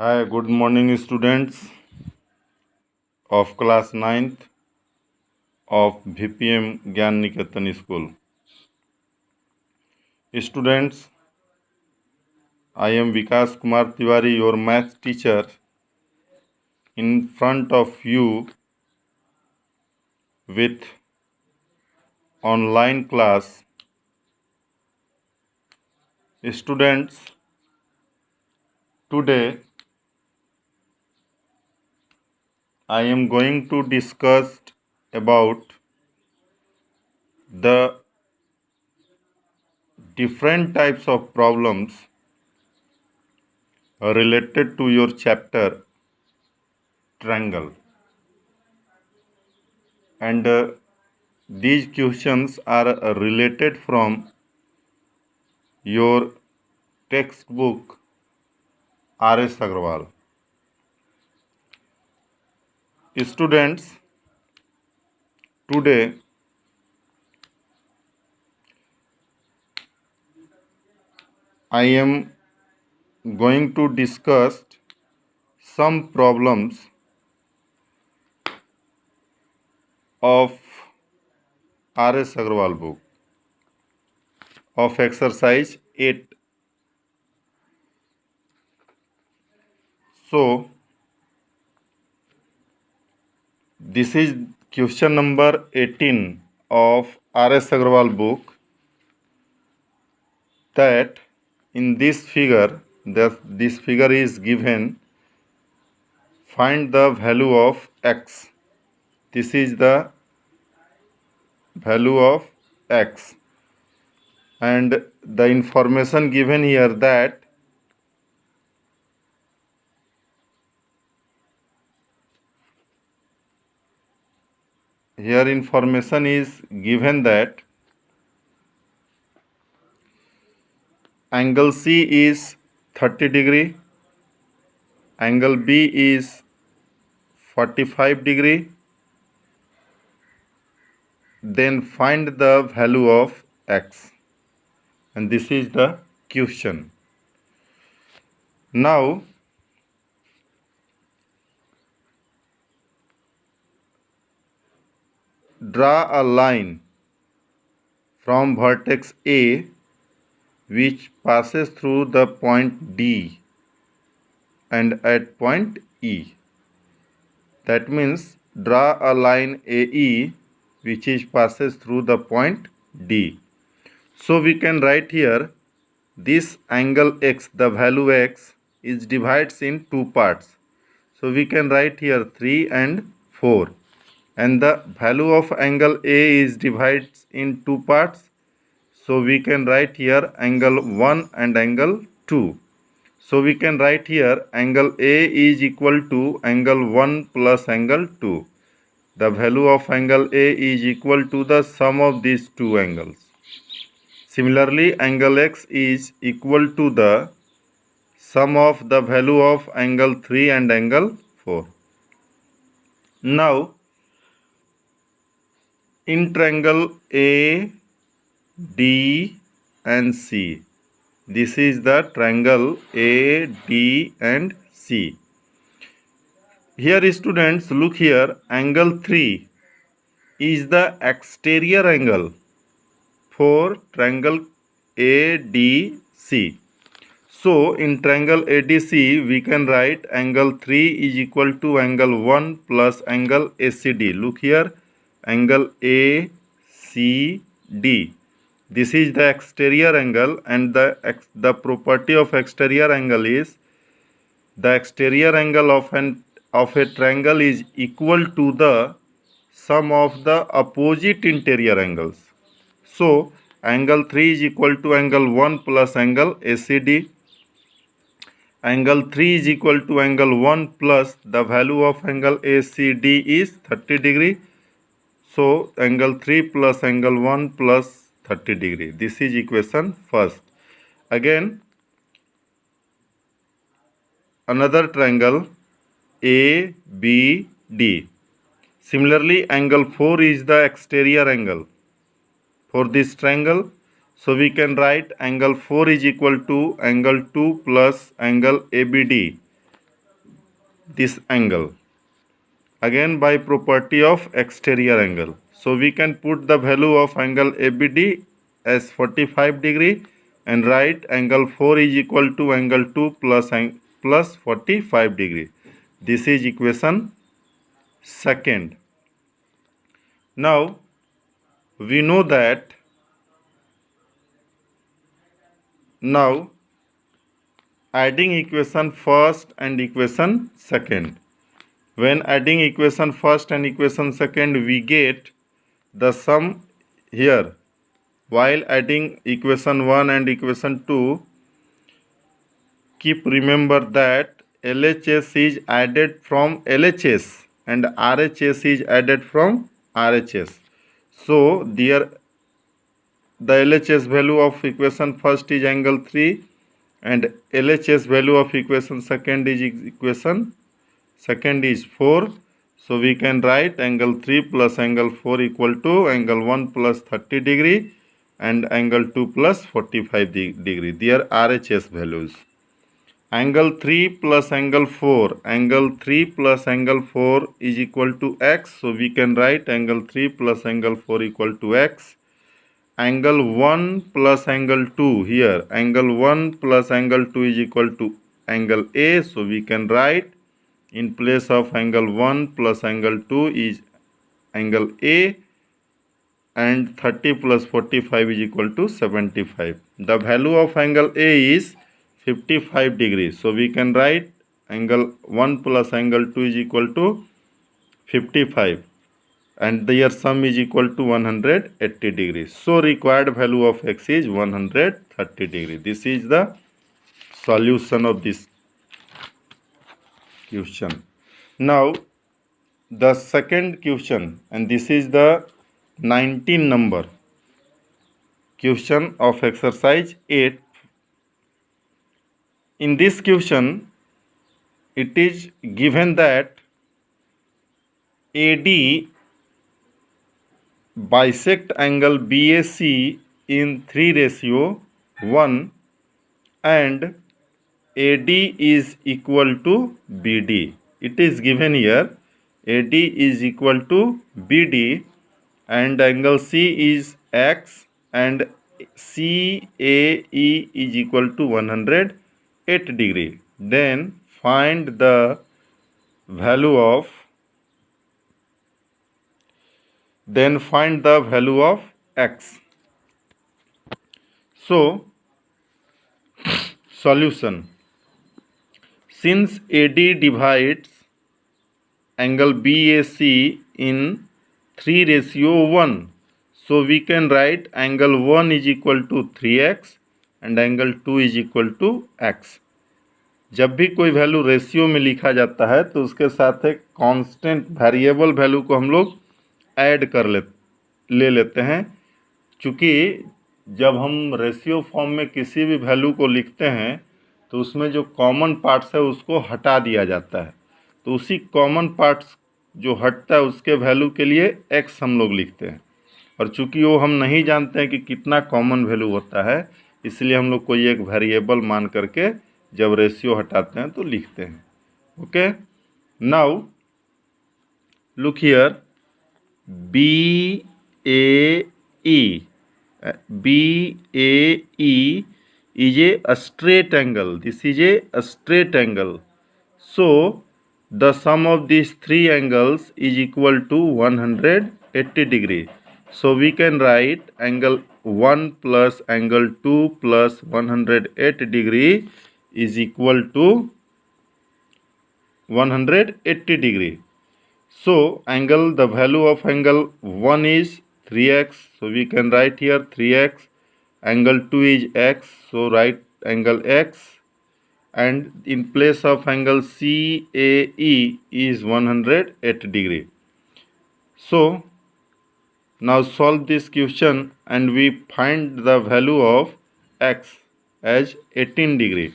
Hi, good morning, students of class 9th of VPM Gyan Niketan School. Students, I am Vikas Kumar Tiwari, your math teacher, in front of you with online class. Students, today I am going to discuss about the different types of problems related to your chapter triangle, and these questions are related from your textbook R.S. Agrawal. Students, today I am going to discuss some problems of R.S. Agrawal book of exercise 8. So, this is question number 18 of R.S. Agrawal book, that in this figure, this figure is given, find the value of x. This is the value of x, and the information given here that information is given that angle C is 30 degree, angle B is 45 degree, then find the value of x, and this is the question. Now draw a line from vertex A which passes through the point D and at point E. That means draw a line AE which passes through the point D. So we can write here this angle x, the value x, is divided in two parts. So we can write here 3 and 4. And the value of angle A is divided in two parts. So we can write here angle 1 and angle 2. So we can write here angle A is equal to angle 1 plus angle 2. The value of angle A is equal to the sum of these two angles. Similarly, angle X is equal to the sum of the value of angle 3 and angle 4. Now, in triangle A, D and C, this is the triangle A, D and C. Here students, look here, angle 3 is the exterior angle for triangle ADC. So in triangle ADC we can write angle 3 is equal to angle 1 plus angle ACD. Look here, angle ACD. This is the exterior angle, and the property of exterior angle is the exterior angle of a triangle is equal to the sum of the opposite interior angles. So angle 3 is equal to angle 1 plus angle ACD. Angle 3 is equal to angle 1 plus the value of angle ACD is 30 degree. So angle 3 plus angle 1 plus 30 degree. This is equation first. Again, another triangle ABD. Similarly, angle 4 is the exterior angle for this triangle. So we can write angle 4 is equal to angle 2 plus angle ABD. this angle again by property of exterior angle. So we can put the value of angle ABD as 45 degree and write angle 4 is equal to angle 2 plus 45 degree. This is equation second. Now we know that now adding equation first and equation second. When adding equation first and equation second, we get the sum here. While adding equation 1 and equation 2, keep remember that LHS is added from LHS and RHS is added from RHS. So there the LHS value of equation first is angle 3 and LHS value of equation second is 4. So we can write angle 3 plus angle 4 equal to angle 1 plus 30 degree and angle 2 plus 45 degree. They are RHS values. Angle 3 plus angle 4 is equal to x. So we can write angle 3 plus angle 4 equal to x. Angle 1 plus angle 2 here. Angle 1 plus angle 2 is equal to angle A. So we can write in place of angle 1 plus angle 2 is angle A, and 30 plus 45 is equal to 75. The value of angle A is 55 degrees. So we can write angle 1 plus angle 2 is equal to 55 and their sum is equal to 180 degrees. So required value of x is 130 degrees. This is the solution of this question. Now the second question, and this is the 19 number question of exercise 8. In this question, it is given that AD bisect angle BAC in 3:1 and AD is equal to BD. It is given here AD is equal to BD and angle C is X and CAE is equal to 108 degree. Then find the value of x. So solution. Since AD divides angle BAC in 3:1, so we can write angle 1 is equal to 3x and angle 2 is equal to x. जब भी कोई value ratio में लिखा जाता है तो उसके साथ एक कांस्टेंट वेरिएबल वैल्यू को हम लोग ऐड कर ले लेते हैं, क्योंकि जब हम रेशियो फॉर्म में किसी भी वैल्यू को लिखते हैं तो उसमें जो कॉमन पार्ट्स है उसको हटा दिया जाता है, तो उसी कॉमन पार्ट्स जो हटता है उसके वैल्यू के लिए x हम लोग लिखते हैं, और चूंकि वो हम नहीं जानते हैं कि कितना कॉमन वैल्यू होता है, इसलिए हम लोग कोई एक वेरिएबल मान करके जब रेशियो हटाते हैं तो लिखते हैं. Okay, now look here, BAE is a straight angle. This is a straight angle. So the sum of these three angles is equal to 180 degree. So we can write angle 1 plus angle 2 plus 108 degree is equal to 180 degree. So angle, the value of angle 1 is 3x. So we can write here 3x. Angle 2 is x. So write angle x. And in place of angle CAE is 108 degree. So now solve this question and we find the value of x as 18 degree.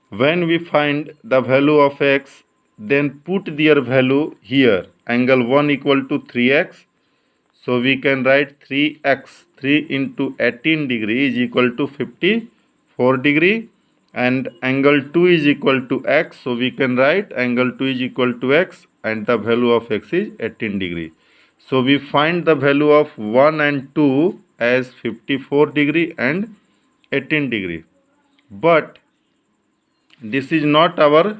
When we find the value of x, then put their value here. Angle 1 equal to 3x. So we can write 3x. 3 into 18 degree is equal to 54 degree. and angle 2 is equal to x. So we can write angle 2 is equal to x and the value of x is 18 degree. So we find the value of 1 and 2 as 54 degree and 18 degree. But this is not our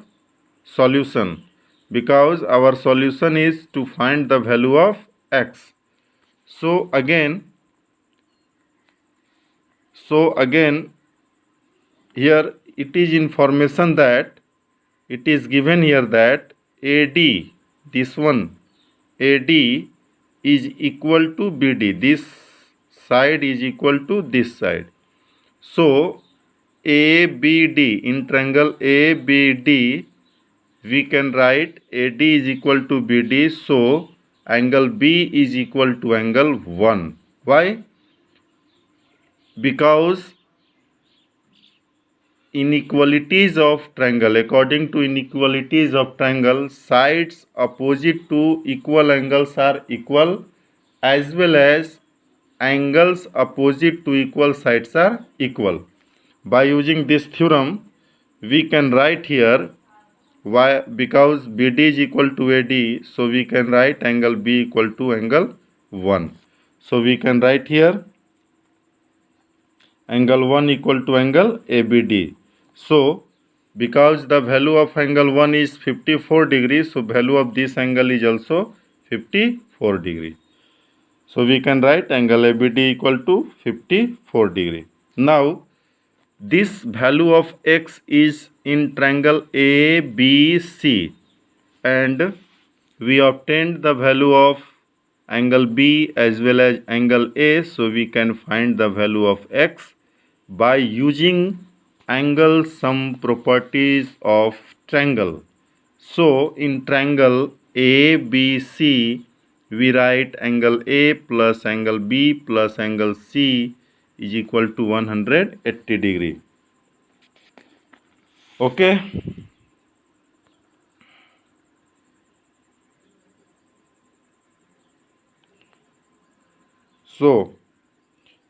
solution, because our solution is to find the value of x. So again here it is information that it is given here that AD, this one AD is equal to BD. This side is equal to this side. So ABD, in triangle ABD, we can write AD is equal to BD. So angle B is equal to angle 1. Why? Because inequalities of triangle, according to inequalities of triangle, sides opposite to equal angles are equal, as well as angles opposite to equal sides are equal. By using this theorem, we can write here why, because BD is equal to AD, so we can write angle B equal to angle 1. So we can write here angle 1 equal to angle ABD. So because the value of angle 1 is 54 degrees, so value of this angle is also 54 degree. So we can write angle ABD equal to 54 degree. Now this value of x is in triangle ABC, and we obtained the value of angle B as well as angle A. So we can find the value of x by using angle sum properties of triangle. So in triangle ABC, we write angle A plus angle B plus angle C is equal to 180 degree. Okay. So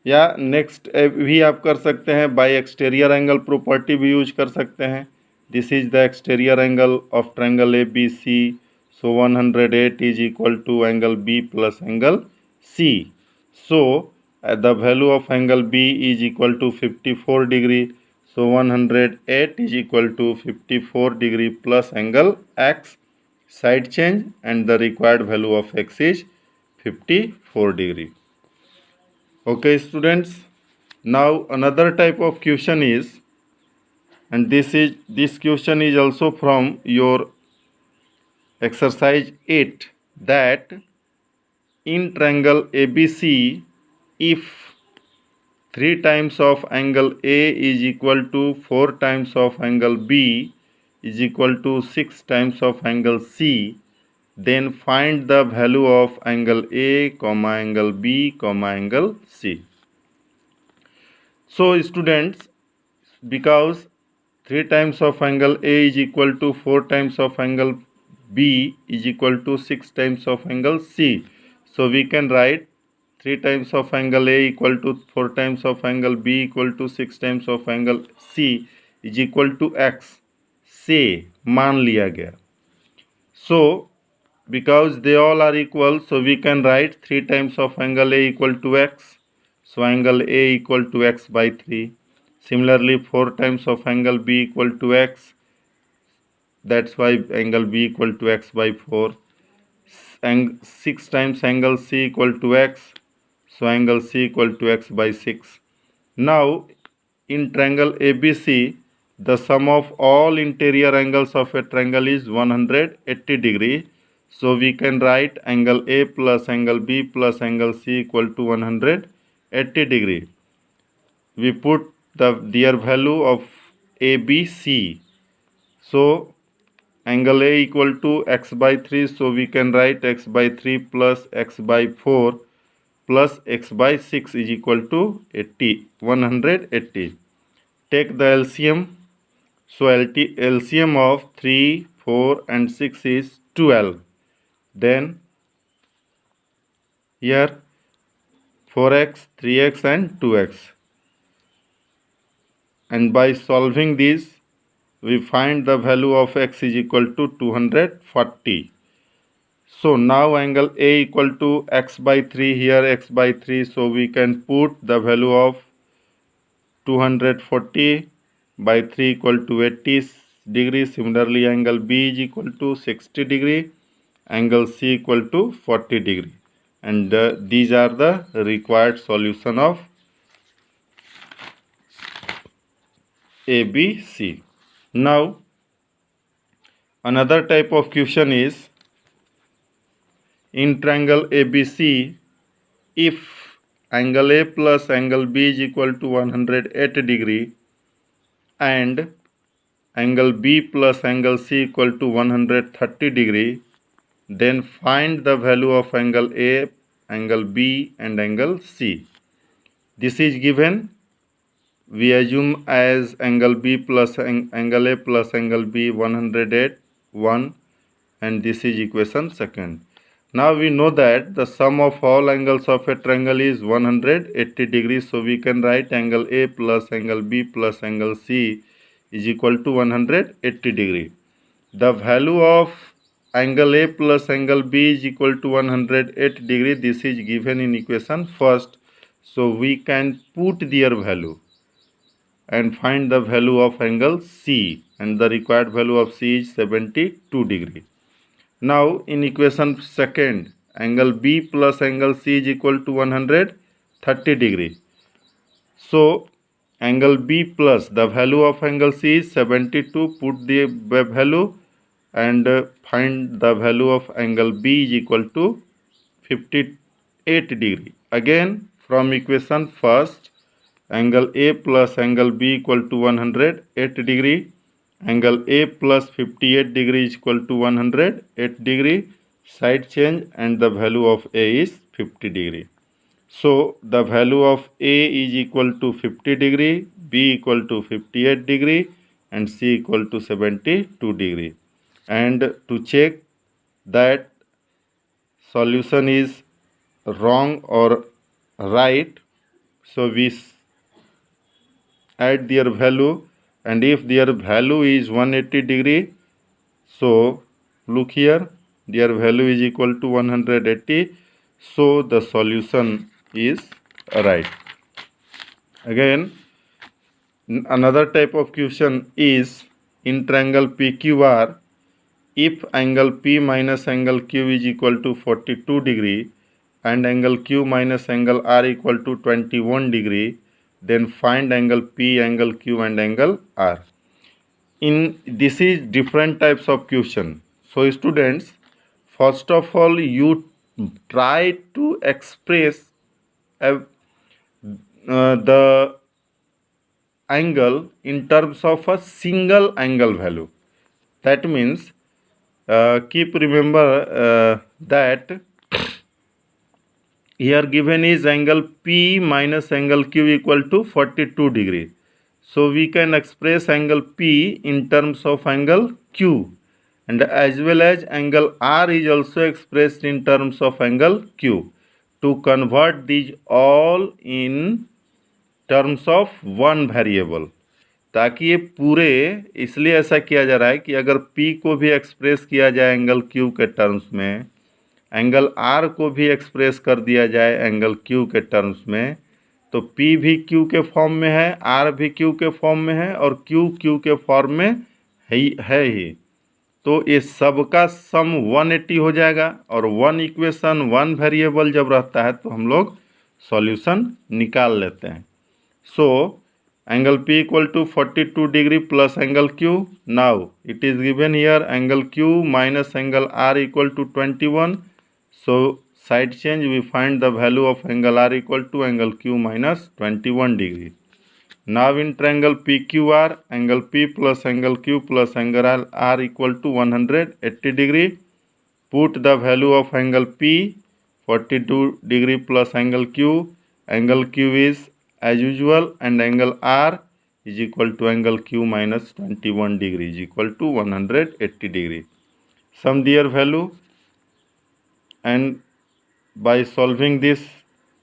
या next भी आप कर सकते हैं, by exterior angle property भी use कर सकते हैं. This is the exterior angle of triangle A B C. So 108 is equal to angle B plus angle C. So the value of angle B is equal to 54 degree. So 108 is equal to 54 degree plus angle x, side change, and the required value of x is 54 degree. Okay students, now another type of question is, and this question is also from your exercise 8, that in triangle ABC, if 3 times of angle A is equal to 4 times of angle B is equal to 6 times of angle C, then find the value of angle A, angle B, angle C. So students, because 3 times of angle A is equal to 4 times of angle B is equal to 6 times of angle C. So we can write 3 times of angle A equal to 4 times of angle B equal to 6 times of angle C is equal to x. से मान लिया गया. So because they all are equal, so we can write 3 times of angle A equal to x. So angle A equal to x by 3. Similarly 4 times of angle B equal to x. That's why angle B equal to x by 4. And 6 times angle C equal to x. So angle C equal to x by 6. Now in triangle ABC, the sum of all interior angles of a triangle is 180 degree. So we can write angle A plus angle B plus angle C equal to 180 degree. We put their value of A, B, C. So angle A equal to x by 3. So we can write x by 3 plus x by 4 plus x by 6 is equal to 180. Take the LCM. So LCM of 3, 4 and 6 is 12. Then here 4x, 3x and 2x. and by solving this we find the value of x is equal to 240. So now angle A equal to x by 3, here x by 3, so we can put the value of 240 by 3 equal to 80 degree. Similarly, angle B is equal to 60 degree, angle C equal to 40 degree, and these are the required solution of ABC. Now another type of question is, in triangle ABC, if angle A plus angle B is equal to 108 degree and angle B plus angle C equal to 130 degree, then find the value of angle A, angle B and angle C. This is given. We assume as angle B plus angle A plus angle B 108 1, and this is equation second. Now we know that the sum of all angles of a triangle is 180 degrees, so we can write angle A plus angle B plus angle C is equal to 180 degree. The value of angle A plus angle B is equal to 108 degree. This is given in equation first, so we can put their value and find the value of angle C, and the required value of C is 72 degree. Now in equation second, angle B plus angle C is equal to 130 degree. So angle B plus the value of angle C is 72, put the value and find the value of angle B is equal to 58 degree. Again from equation first, angle A plus angle B equal to 108 degree, angle A plus 58 degree is equal to 108 degree, side change, and the value of A is 50 degree. So the value of A is equal to 50 degree, B equal to 58 degree and C equal to 72 degree. And to check that solution is wrong or right, so we add their value, and if their value is 180 degree, so look here, their value is equal to 180, so the solution is right. Again, another type of question is, in triangle PQR, if angle P minus angle Q is equal to 42 degree and angle Q minus angle R equal to 21 degree, then find angle P, angle Q and angle R. In this is different types of question. So students, first of all you try to express the angle in terms of a single angle value. That means keep remember that here given is angle P minus angle Q equal to 42 degree. So we can express angle P in terms of angle Q, and as well as angle R is also expressed in terms of angle Q. To convert these all in terms of one variable, ताकि ये पूरे, इसलिए ऐसा किया जा रहा है कि अगर P को भी एक्सप्रेस किया जाए एंगल Q के टर्म्स में, एंगल R को भी एक्सप्रेस कर दिया जाए एंगल Q के टर्म्स में, तो P भी Q के फॉर्म में है, R भी Q के फॉर्म में है और Q के फॉर्म में है ही, तो ये सबका सम 180 हो जाएगा। और वन इक्वेशन वन वेरिएबल जब रहता है तो हम लोग सॉल्यूशन निकाल लेते हैं। सो angle P equal to 42 degree plus angle Q. Now it is given here angle Q minus angle R equal to 21. So side change, we find the value of angle R equal to angle Q minus 21 degree. Now in triangle PQR, angle P plus angle Q plus angle R equal to 180 degree. Put the value of angle P 42 degree plus angle Q. Angle Q is as usual, and angle R is equal to angle Q minus 21 degree is equal to 180 degree. Sum their value, and by solving this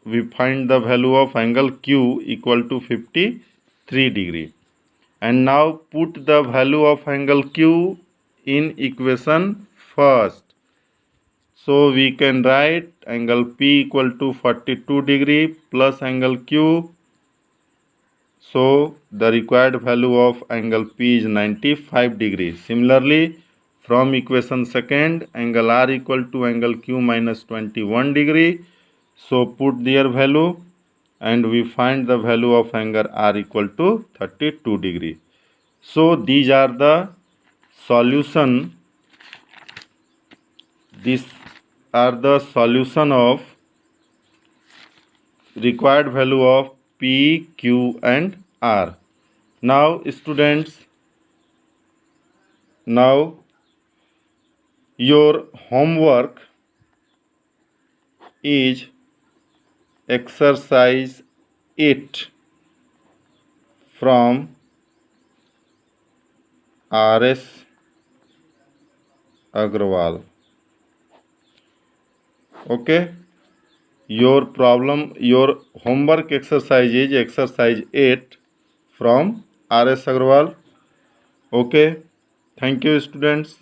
we find the value of angle Q equal to 53 degree. and now put the value of angle Q in equation first. So we can write angle P equal to 42 degree plus angle Q. So the required value of angle P is 95 degree. Similarly, from equation second, angle R equal to angle Q minus 21 degree. So put their value and we find the value of angle R equal to 32 degree. So these are the solution. These are the solution of required value of P, Q and R. Now students, now your homework is exercise 8 from R.S. Agrawal. Okay, your homework exercise is exercise 8 from R.S. Agrawal. Okay, thank you students.